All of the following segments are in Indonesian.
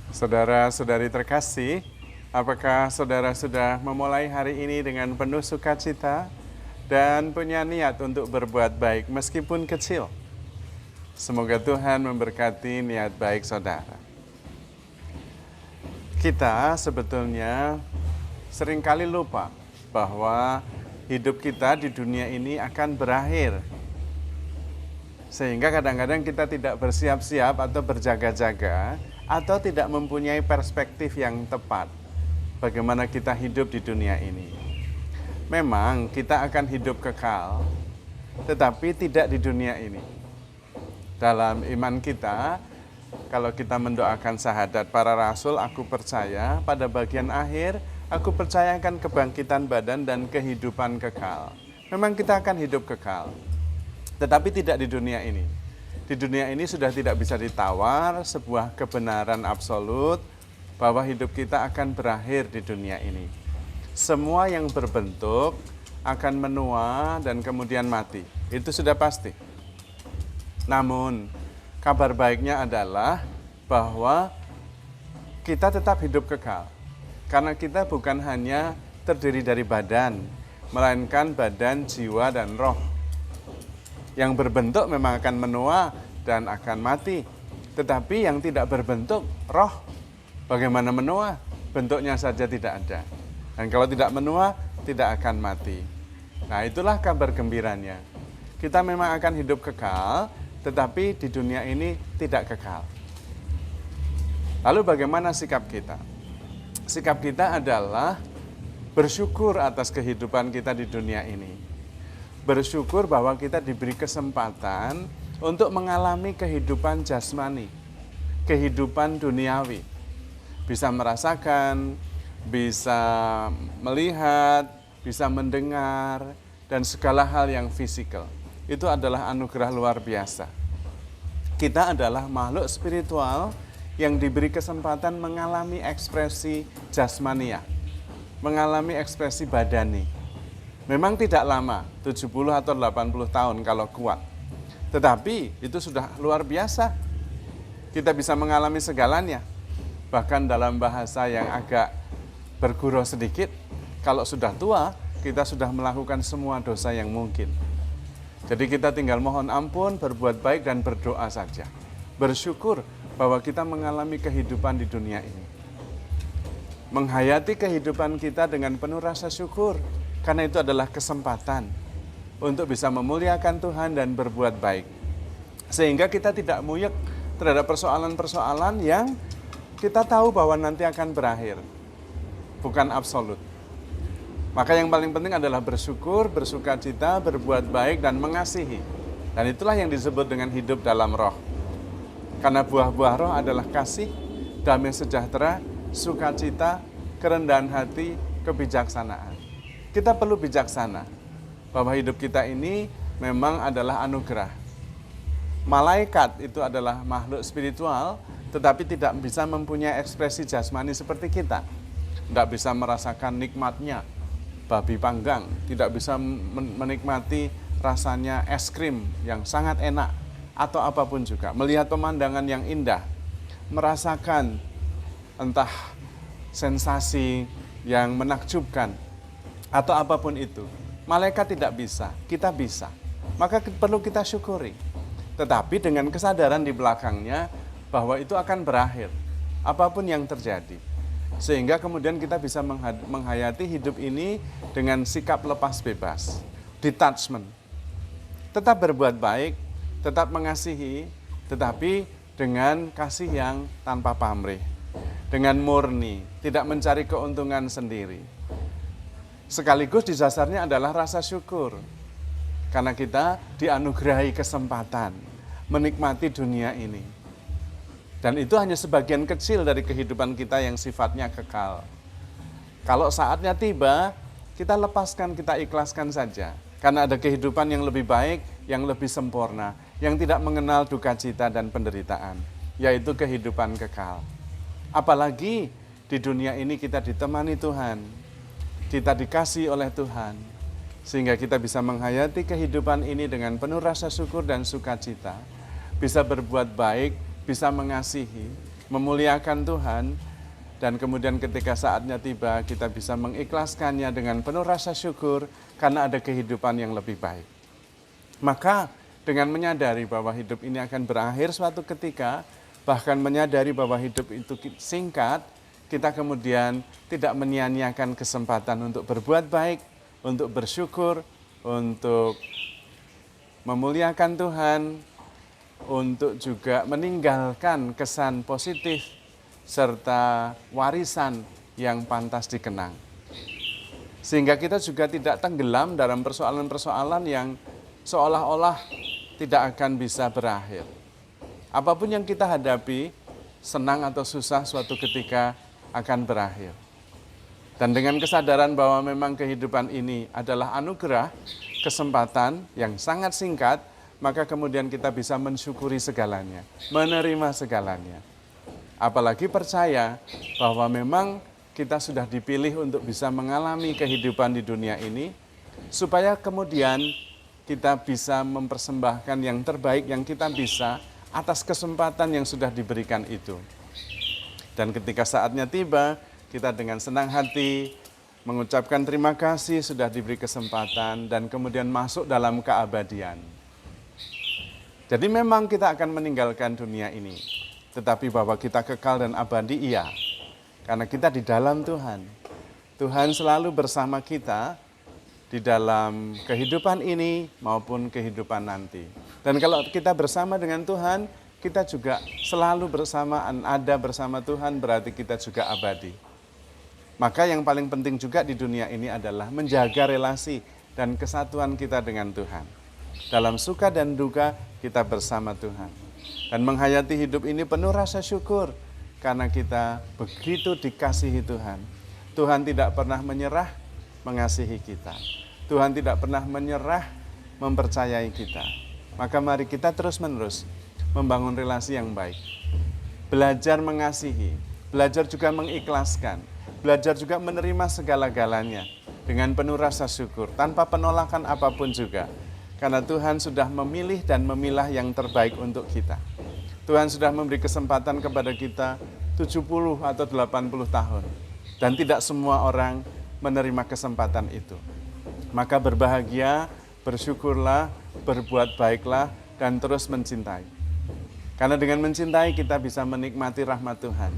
Saudara-saudari terkasih, apakah saudara sudah memulai hari ini dengan penuh sukacita dan punya niat untuk berbuat baik meskipun kecil? Semoga Tuhan memberkati niat baik saudara. Kita sebetulnya seringkali lupa bahwa hidup kita di dunia ini akan berakhir. Sehingga kadang-kadang kita tidak bersiap-siap atau berjaga-jaga atau tidak mempunyai perspektif yang tepat bagaimana kita hidup di dunia ini. Memang kita akan hidup kekal, tetapi tidak di dunia ini. Dalam iman kita, kalau kita mendoakan syahadat para rasul, aku percaya pada bagian akhir, aku percayakan kebangkitan badan dan kehidupan kekal. Memang kita akan hidup kekal, tetapi tidak di dunia ini. Di dunia ini sudah tidak bisa ditawar sebuah kebenaran absolut bahwa hidup kita akan berakhir di dunia ini. Semua yang berbentuk akan menua dan kemudian mati. Itu sudah pasti. Namun, kabar baiknya adalah bahwa kita tetap hidup kekal. Karena kita bukan hanya terdiri dari badan, melainkan badan, jiwa, dan roh. Yang berbentuk memang akan menua dan akan mati. Tetapi yang tidak berbentuk, roh, bagaimana menua? Bentuknya saja tidak ada. Dan kalau tidak menua, tidak akan mati. Nah, itulah kabar gembiranya. Kita memang akan hidup kekal, tetapi di dunia ini tidak kekal. Lalu bagaimana sikap kita? Sikap kita adalah bersyukur atas kehidupan kita di dunia ini. Bersyukur bahwa kita diberi kesempatan untuk mengalami kehidupan jasmani, kehidupan duniawi. Bisa merasakan, bisa melihat, bisa mendengar, dan segala hal yang fisikal. Itu adalah anugerah luar biasa. Kita adalah makhluk spiritual yang diberi kesempatan mengalami ekspresi jasmania, mengalami ekspresi badani. Memang tidak lama, 70 atau 80 tahun kalau kuat. Tetapi itu sudah luar biasa. Kita bisa mengalami segalanya. Bahkan dalam bahasa yang agak bergurau sedikit, kalau sudah tua, kita sudah melakukan semua dosa yang mungkin. Jadi kita tinggal mohon ampun, berbuat baik dan berdoa saja. Bersyukur bahwa kita mengalami kehidupan di dunia ini. Menghayati kehidupan kita dengan penuh rasa syukur. Karena itu adalah kesempatan untuk bisa memuliakan Tuhan dan berbuat baik. Sehingga kita tidak muyek terhadap persoalan-persoalan yang kita tahu bahwa nanti akan berakhir. Bukan absolut. Maka yang paling penting adalah bersyukur, bersukacita, berbuat baik, dan mengasihi. Dan itulah yang disebut dengan hidup dalam roh. Karena buah-buah roh adalah kasih, damai sejahtera, sukacita, kerendahan hati, kebijaksanaan. Kita perlu bijaksana bahwa hidup kita ini memang adalah anugerah. Malaikat itu adalah makhluk spiritual, tetapi tidak bisa mempunyai ekspresi jasmani seperti kita. Tidak bisa merasakan nikmatnya babi panggang, tidak bisa menikmati rasanya es krim yang sangat enak, atau apapun juga. Melihat pemandangan yang indah, merasakan entah sensasi yang menakjubkan, atau apapun itu. Malaikat tidak bisa, kita bisa. Maka perlu kita syukuri. Tetapi dengan kesadaran di belakangnya bahwa itu akan berakhir. Apapun yang terjadi. Sehingga kemudian kita bisa menghayati hidup ini dengan sikap lepas bebas. Detachment. Tetap berbuat baik, tetap mengasihi, tetapi dengan kasih yang tanpa pamrih. Dengan murni, tidak mencari keuntungan sendiri. Sekaligus di dasarnya adalah rasa syukur. Karena kita dianugerahi kesempatan menikmati dunia ini. Dan itu hanya sebagian kecil dari kehidupan kita yang sifatnya kekal. Kalau saatnya tiba, kita lepaskan, kita ikhlaskan saja. Karena ada kehidupan yang lebih baik, yang lebih sempurna, yang tidak mengenal duka cita dan penderitaan, yaitu kehidupan kekal. Apalagi di dunia ini kita ditemani Tuhan. Kita dikasih oleh Tuhan, sehingga kita bisa menghayati kehidupan ini dengan penuh rasa syukur dan sukacita, bisa berbuat baik, bisa mengasihi, memuliakan Tuhan, dan kemudian ketika saatnya tiba kita bisa mengikhlaskannya dengan penuh rasa syukur karena ada kehidupan yang lebih baik. Maka dengan menyadari bahwa hidup ini akan berakhir suatu ketika, bahkan menyadari bahwa hidup itu singkat, kita kemudian tidak menyia-nyiakan kesempatan untuk berbuat baik, untuk bersyukur, untuk memuliakan Tuhan, untuk juga meninggalkan kesan positif serta warisan yang pantas dikenang. Sehingga kita juga tidak tenggelam dalam persoalan-persoalan yang seolah-olah tidak akan bisa berakhir. Apapun yang kita hadapi, senang atau susah suatu ketika akan berakhir. Dan dengan kesadaran bahwa memang kehidupan ini adalah anugerah, kesempatan yang sangat singkat, maka kemudian kita bisa mensyukuri segalanya, menerima segalanya. Apalagi percaya bahwa memang kita sudah dipilih untuk bisa mengalami kehidupan di dunia ini, supaya kemudian kita bisa mempersembahkan yang terbaik yang kita bisa atas kesempatan yang sudah diberikan itu. Dan ketika saatnya tiba, kita dengan senang hati mengucapkan terima kasih sudah diberi kesempatan dan kemudian masuk dalam keabadian. Jadi memang kita akan meninggalkan dunia ini. Tetapi bahwa kita kekal dan abadi, iya. Karena kita di dalam Tuhan. Tuhan selalu bersama kita di dalam kehidupan ini maupun kehidupan nanti. Dan kalau kita bersama dengan Tuhan, kita juga selalu bersamaan, ada bersama Tuhan, berarti kita juga abadi. Maka yang paling penting juga di dunia ini adalah menjaga relasi dan kesatuan kita dengan Tuhan. Dalam suka dan duka, kita bersama Tuhan. Dan menghayati hidup ini penuh rasa syukur karena kita begitu dikasihi Tuhan. Tuhan tidak pernah menyerah mengasihi kita. Tuhan tidak pernah menyerah mempercayai kita. Maka mari kita terus-menerus membangun relasi yang baik. Belajar mengasihi, belajar juga mengikhlaskan, belajar juga menerima segala-galanya dengan penuh rasa syukur, tanpa penolakan apapun juga. Karena Tuhan sudah memilih dan memilah yang terbaik untuk kita. Tuhan sudah memberi kesempatan kepada kita 70 atau 80 tahun. Dan tidak semua orang menerima kesempatan itu. Maka berbahagia, bersyukurlah, berbuat baiklah, dan terus mencintai. Karena dengan mencintai kita bisa menikmati rahmat Tuhan.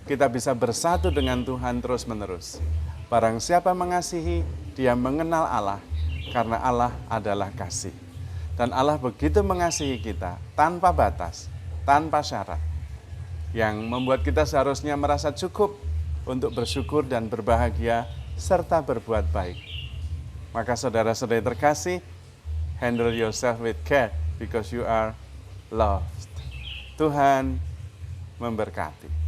Kita bisa bersatu dengan Tuhan terus-menerus. Barang siapa mengasihi, dia mengenal Allah. Karena Allah adalah kasih. Dan Allah begitu mengasihi kita tanpa batas, tanpa syarat. Yang membuat kita seharusnya merasa cukup untuk bersyukur dan berbahagia serta berbuat baik. Maka saudara-saudari terkasih, handle yourself with care because you are loved. Tuhan memberkati.